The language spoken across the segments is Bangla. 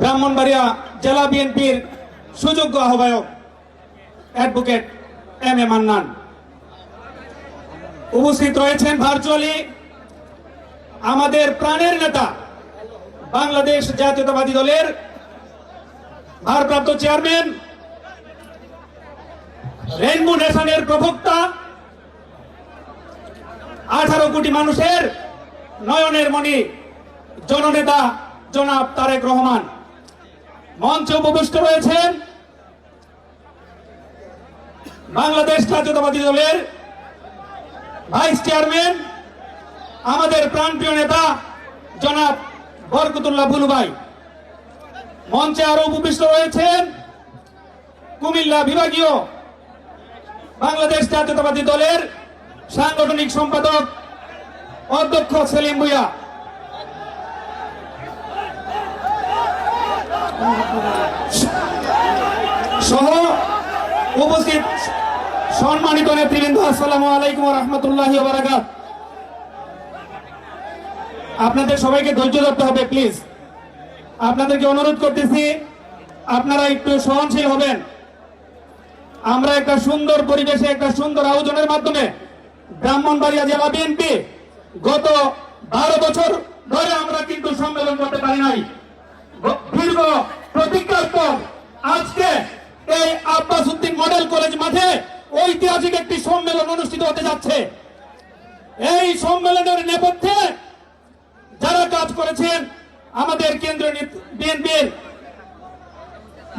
ব্রাহ্মণবাড়িয়া জেলা বিএনপির সুযোগ্য আহ্বায়ক অ্যাডভোকেট এম এ মান্নান উপস্থিত রয়েছেন। ভার্চুয়ালি আমাদের প্রাণের নেতা বাংলাদেশ জাতীয়তাবাদী দলের ভারপ্রাপ্ত চেয়ারম্যান, রেইনবো নেশনের প্রবক্তা, 18 কোটি মানুষের নয়নের মণি জননেতা জনাব তারেক রহমান মঞ্চে উপবিষ্ট রয়েছেন। বাংলাদেশ জাতীয়তাবাদী দলের ভাইস চেয়ারম্যান, আমাদের প্রাণপ্রিয় নেতা জনাব বরকতুল্লাহ বুলু ভাই। মঞ্চে আরো উপবিষ্ট রয়েছেন কুমিল্লা বিভাগীয় বাংলাদেশ জাতীয়তাবাদী দলের সাংগঠনিক সম্পাদক অধ্যক্ষ সেলিম ভুঁইয়া, সহ উপস্থিত সম্মানিত নেতৃবৃন্দ। আসসালামু আলাইকুম ওয়া রাহমাতুল্লাহি ওয়া বারাকাতুহু। আপনাদের সবাইকে ধৈর্য ধরতে হবে প্লিজ। আপনাদেরকে অনুরোধ করতেছি আপনারা একটু সহনশীল হবেন। আমরা একটা সুন্দর পরিবেশে একটা সুন্দর আয়োজনের মাধ্যমে ব্রাহ্মণবাড়িয়া জেলা বিএনপি গত 12 বছর ধরে আমরা কিন্তু সম্মেলন করতে পারি নাই। দীর্ঘ প্রতীক্ষার পর আজকে এই আব্বাস উদ্দিন মডেল কলেজ মাঠে ঐতিহাসিক একটি সম্মেলন অনুষ্ঠিত হতে যাচ্ছে। এই সম্মেলনের নেপথ্যে যারা কাজ করেছেন আমাদের কেন্দ্রীয় বিএনপির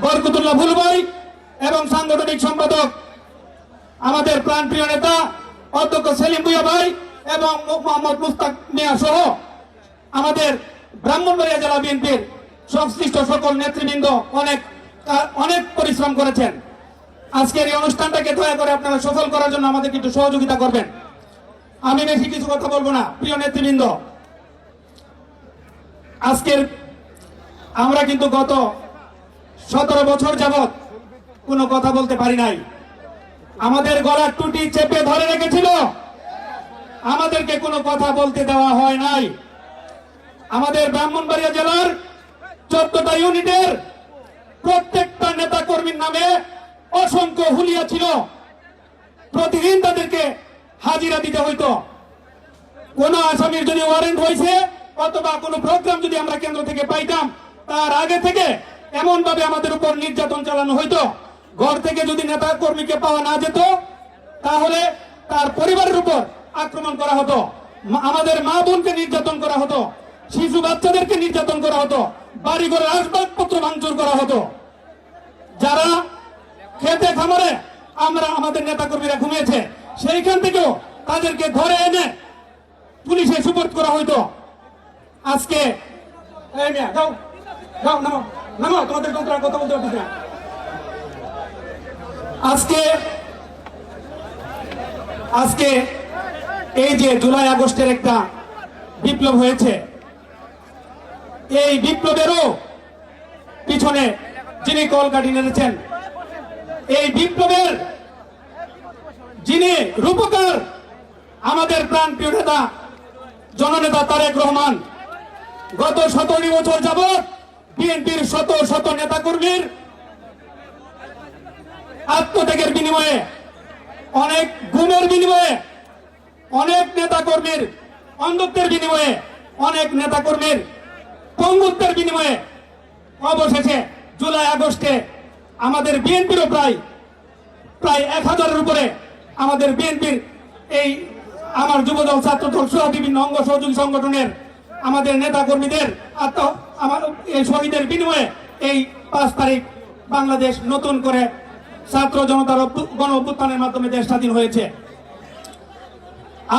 বরকতুল্লাহ বুলু ভাই এবং সাংগঠনিক সম্পাদক আমাদের প্রাণপ্রিয় নেতা অধ্যক্ষ সেলিম ভুঁইয়া ভাই এবং মোহাম্মদ মুস্তাক মিয়া সহ আমাদের ব্রাহ্মণবাড়িয়া জেলা বিএনপির সংশ্লিষ্ট সকল নেতৃবৃন্দ অনেক পরিশ্রম করেছেন। আজকের এই অনুষ্ঠানটাকে দয়া করে আপনারা সফল করার জন্য আমাদেরকে একটু সহযোগিতা করবেন। আমি বেশি কিছু কথা বলবো না। প্রিয় নেতৃবৃন্দ, আজকের আমরা কিন্তু গত 17 বছর যাবৎ কোনো কথা বলতে পারি নাই। আমাদের গলার টুটি চেপে ধরে রেখেছিল, আমাদেরকে কোনো কথা বলতে দেওয়া হয় নাই। আমাদের ব্রাহ্মণবাড়িয়া জেলার 14টা ইউনিটের প্রত্যেকটা নেতা কর্মীর নামে অসংখ্য হুলিয়া ছিল। প্রতিদিন তাদেরকে হাজিরা দিতে হইতো। কোন আসামির যদি ওয়ারেন্ট হয়েছে অথবা কোনো প্রোগ্রাম যদি আমরা কেন্দ্র থেকে পাইতাম, তার আগে থেকে এমন ভাবে আমাদের উপর নির্যাতন চালানো হইতো। ঘর থেকে যদি নেতা কর্মীকে পাওয়া না যেত তাহলে তার পরিবারের উপর আক্রমণ করা হতো, আমাদের মা বোনকে নির্যাতন করা হতো, শিশু বাচ্চাদেরকে নির্যাতন করা হতো, বাড়িঘরের আসবাবপত্র ভাঙচুর করা হতো। যারা খেতে খামারে আমাদের নেতা কর্মীরা ঘুমিয়েছে সেইখান থেকেও তাদেরকে ধরে এনে পুলিশে সুপোর্ট করা হইতো। আজকে তোমাদের কথা বলতে পারতেছি না। আজকে এই যে জুলাই আগস্টের একটা বিপ্লব হয়েছে, এই বিপ্লবেরও পিছনে যিনি কলকাঠি নেড়েছেন, এই বিপ্লবের যিনি রূপকার আমাদের প্রাণপ্রিয় নেতা জননেতা তারেক রহমান। গত 17 বছর যাবৎ বিএনপির শত শত নেতা কর্মীর আত্মত্যাগের বিনিময়ে, অনেক গুমের বিনিময়ে, অনেক নেতা কর্মীর অন্ধত্বের বিনিময়ে, অনেক নেতা কর্মীর পঙ্গুত্বের বিনিময়ে অবশেষে জুলাই আগস্টে আমাদের বিএনপিরও প্রায় 1000-এর উপরে আমাদের বিএনপির এই আমার যুবদল ছাত্রদল সহ বিভিন্ন অঙ্গ সহযোগী সংগঠনের আমাদের নেতা কর্মীদের এই শহীদের বিনিময়ে এই 5 তারিখ বাংলাদেশ নতুন করে ছাত্র জনতার গণ অভ্যুত্থানের মাধ্যমে দেশ স্বাধীন হয়েছে।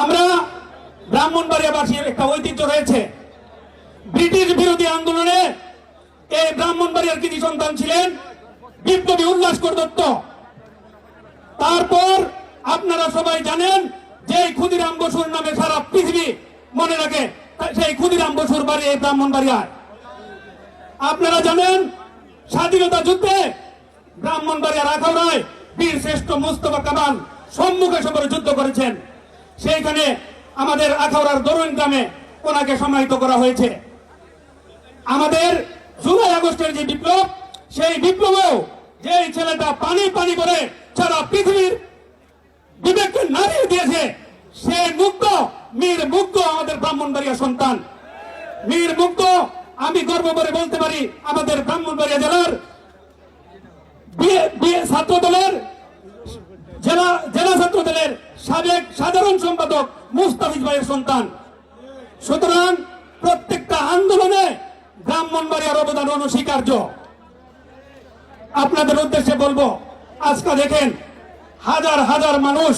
আমরা ব্রাহ্মণবাড়িয়াবাসীর একটা ঐতিহ্য রয়েছে। ব্রিটিশ বিরোধী আন্দোলনে এই ব্রাহ্মণবাড়িয়ার কৃতি সন্তান ছিলেন বিপ্লবী উল্লাসকর দত্ত। তারপর আপনারা সবাই জানেন যে ক্ষুদিরাম বসুর নামে সারা পৃথিবী মনে রাখে, সেই ক্ষুদিরাম বসুর বাড়ি এই ব্রাহ্মণবাড়িয়ায়। আপনারা জানেন স্বাধীনতা যুদ্ধে ব্রাহ্মণবাড়িয়ার আখাউড়ায় বীর শ্রেষ্ঠ মুস্তফা কামাল সম্মুখে সমরে যুদ্ধ করেছেন। সেইখানে আমাদের আখাউড়ার দরুন গ্রামে ওনাকে সমাহিত করা হয়েছে। আমাদের জুলাই আগস্টের যে বিপ্লব, সেই বিপ্লবেও যে ছেলেটা পানি পানি করে সারা পৃথিবীর বিবেককে নাড়িয়ে দিয়েছে, সে মুগ্ধ, মীর মুগ্ধ আমাদের ব্রাহ্মণবাড়িয়া সন্তান। মীর মুগ্ধ, আমি গর্ব করে বলতে পারি আমাদের ব্রাহ্মণবাড়িয়া জেলার ছাত্র দলের জেলা ছাত্র দলের সাবেক সাধারণ সম্পাদক মুস্তাফিজ ভাইয়ের সন্তান। সুতরাং প্রত্যেকটা আন্দোলনে ব্রাহ্মণবাড়িয়ার অবদান অনস্বীকার্য। আপনাদের উদ্দেশ্যে বলবো, আজকে দেখেন হাজার হাজার মানুষ,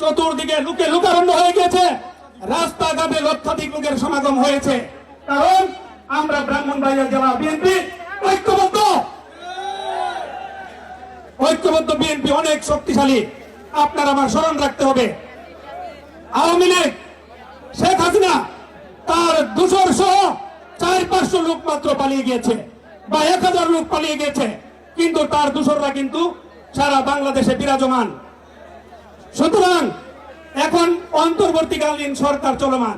চতুর্দিকে লোকে লোকারণ্য হয়ে গেছে, রাস্তাঘাটে লক্ষাধিক লোকের সমাগম হয়েছে। কারণ আমরা ব্রাহ্মণবাড়িয়া জেলা বিএনপি ঐক্যবদ্ধ। বিএনপি অনেক শক্তিশালী, আপনার আমার স্মরণ রাখতে হবে। আওয়ামী লীগ, শেখ হাসিনা তার দূষর সহ 400-500 লোক মাত্র পালিয়ে গিয়েছে, বা 1000 লোক পালিয়ে গিয়েছে, কিন্তু তার দূষররা কিন্তু সারা বাংলাদেশে বিরাজমান। সুতরাং এখন অন্তর্বর্তীকালীন সরকার চলমান,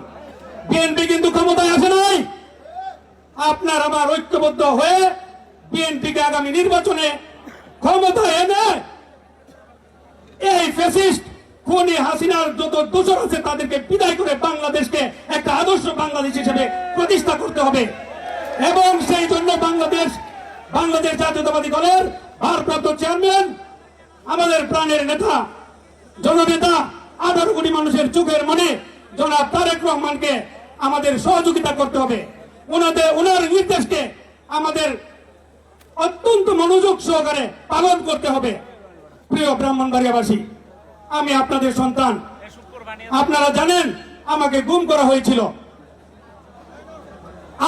বিএনপি কিন্তু ক্ষমতায় আসে নাই। আপনার আমার ঐক্যবদ্ধ হয়ে বিএনপিকে আগামী নির্বাচনে ক্ষমতায় এনে এই ফ্যাসিস্ট খুনি হাসিনার যত দোষর আছে তাদেরকে বিদায় করে বাংলাদেশকে একটা আদর্শ বাংলাদেশ হিসেবে প্রতিষ্ঠা করতে হবে। এবং সেই জন্য বাংলাদেশ জাতীয়তাবাদী দলের ভারপ্রাপ্ত চেয়ারম্যান, আমাদের প্রাণের নেতা, জননেতা, 18 কোটি মানুষের চোখের মনে জনাব তারেক রহমানকে আমাদের সহযোগিতা করতে হবে। ওনার নির্দেশকে আমাদের অত্যন্ত মনোযোগ সহকারে পালন করতে হবে। প্রিয় ব্রাহ্মণবাড়িয়াবাসী, আমি আপনাদের সন্তান। আপনারা জানেন আমাকে গুম করা হয়েছিল।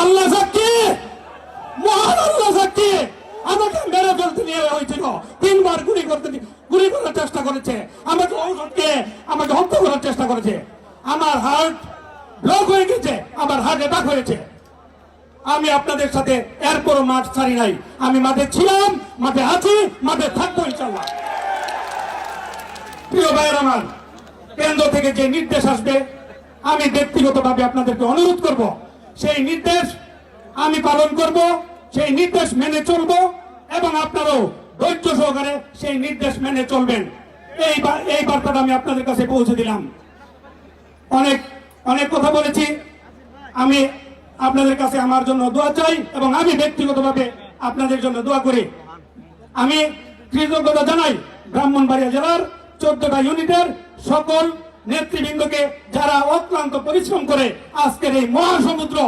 আল্লাহ সাক্ষী, মহান আল্লাহ সাক্ষী, আমাকে মেরে ফেলতে নিয়ে হয়েছিল। 3 বার গুলি করার চেষ্টা করেছে, আমাকে ঔষধকে আমাকে হত্যা করার চেষ্টা করেছে। আমার হার্ট ব্লক হয়ে গেছে, আমার হার্ট অ্যাটাক হয়েছে। আমি আপনাদের সাথে এরপরও মাঠ ছাড়ি নাই। আমি মাঠে ছিলাম, মাঠে আছি, মাঠে থাকবো ইনশাআল্লাহ। প্রিয় ভাইয়ের আমার, কেন্দ্র থেকে যে নির্দেশ আসবে, আমি ব্যক্তিগতভাবে আপনাদেরকে অনুরোধ করব, সেই নির্দেশ আমি পালন করব, সেই নির্দেশ মেনে চলব, এবং আপনারাও ধৈর্য সহকারে সেই নির্দেশ মেনে চলবেন। এই বার্তাটা আমি আপনাদের কাছে পৌঁছে দিলাম। অনেক অনেক কথা বলেছি। আমি আপনাদের কাছে আমার জন্য দোয়া চাই, এবং আমি ব্যক্তিগতভাবে আপনাদের জন্য দোয়া করি। আমি কৃতজ্ঞতা জানাই ব্রাহ্মণবাড়িয়া জেলার 14টা ইউনিটের সকল নেতৃবৃন্দকে, যারা অক্লান্ত পরিশ্রম করে আজকের এই মহাসমুদ্র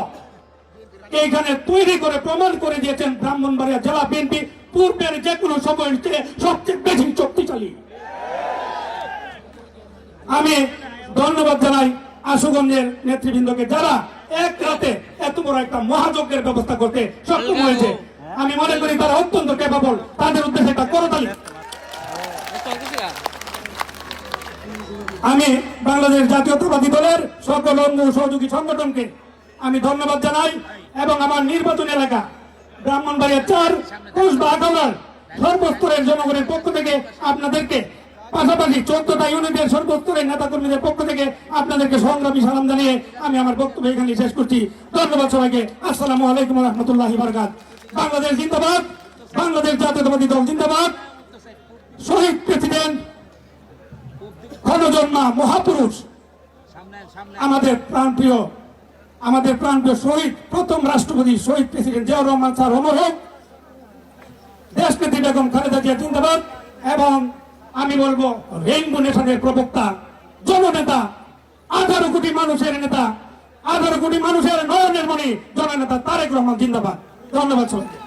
এইখানে তৈরি করে প্রমাণ করে দিয়েছেন ব্রাহ্মণবাড়িয়া জেলা বিএনপি পূর্বের যে কোনো সময়ের চেয়ে সবচেয়ে বেশি শক্তিশালী। আমি ধন্যবাদ জানাই আশুগঞ্জের নেতৃবৃন্দকে, যারা এক রাতে এত বড় একটা মহাযজ্ঞের ব্যবস্থা করতে সক্ষম হয়েছে। আমি মনে করি তারা অত্যন্ত ক্যাপাবল। তাদের উদ্দেশ্যে একটা করতালি। আমি বাংলাদেশ জাতীয়তাবাদী দলের সকল অঙ্গ সহযোগী সংগঠনকে আমি ধন্যবাদ জানাই, এবং আমার নির্বাচন এলাকা ব্রাহ্মণবাড়িয়া 4 কুসবা আখাউড়ার সর্বস্তরের জনগণের পক্ষ থেকে আপনাদেরকে, পাশাপাশি 14টা ইউনিটের সর্বস্তরের নেতাকর্মীদের পক্ষ থেকে আপনাদেরকে সংগ্রামী সালাম জানিয়ে আমি আমার বক্তব্য এখানে শেষ করছি। ধন্যবাদ সবাইকে। আসসালামু আলাইকুম ওয়া রাহমাতুল্লাহি ওয়া বারাকাতুহু। বাংলাদেশ জিন্দাবাদ, বাংলাদেশ জাতীয়তাবাদী দল জিন্দাবাদ। শহীদ প্রেসিডেন্ট, ক্ষণজন্মা মহাপুরুষ, আমাদের প্রাণপ্রিয় শহীদ প্রথম রাষ্ট্রপতি শহীদ প্রেসিডেন্ট জিয়াউর রহমান স্যার অমর হোক। দেশনেত্রী বেগম খালেদা জিয়া জিন্দাবাদ। এবং আমি বলবো রেইনবো নেশনের প্রবক্তা, জননেতা, 18 কোটি মানুষের নেতা, 18 কোটি মানুষের নয়নের মণি জননেতা তারেক রহমান জিন্দাবাদ। ধন্যবাদ সবাইকে।